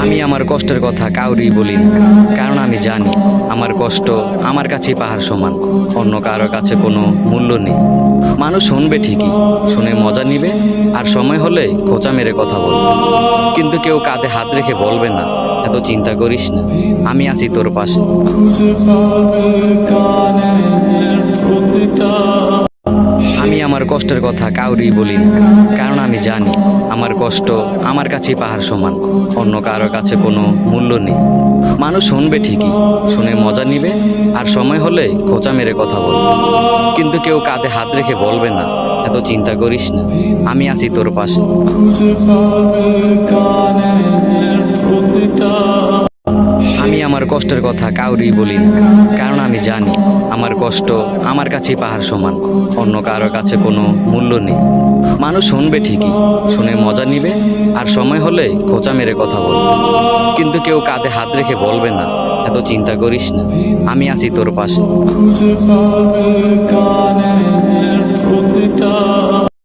আমি আমার কষ্টের কথা কাউরি বলি না, কারণ আমি জানি আমার কষ্ট আমার কাছেই পাহাড় সমান, অন্য কারো কাছে কোনো মূল্য নেই। মানুষ শুনবে ঠিকই, শুনে মজা নিবে, আর সময় হলে খোঁচা মেরে কথা বলবে, কিন্তু কেউ কাঁধে হাত রেখে বলবে না এত চিন্তা করিস না, আমি আছি তোর পাশে। আমি আমার কষ্টের কথা কাউরি বলি না, কারণ আমি জানি আমার কষ্ট আমার কাছেই পাহাড় সমান, অন্য কারো কাছে কোনো মূল্য নেই। মানুষ শুনবে ঠিকই, শুনে মজা নিবে, আর সময় হলে খোঁচা মেরে কথা বলবে, কিন্তু কেউ কাঁধে হাত রেখে বলবে না এত চিন্তা করিস না, আমি আছি তোর পাশে। আমি আমার কষ্টের কথা কাউরি বলি না, কারণ আমি জানি আমার কষ্ট আমার কাছেই পাহাড় সমান, অন্য কারো কাছে কোনো মূল্য নেই। মানুষ শুনবে ঠিকই, শুনে মজা নিবে, আর সময় হলে খোঁচা মেরে কথা বলবে, কিন্তু কেউ কাঁধে হাত রেখে বলবে না এত চিন্তা করিস না, আমি আছি তোর পাশে।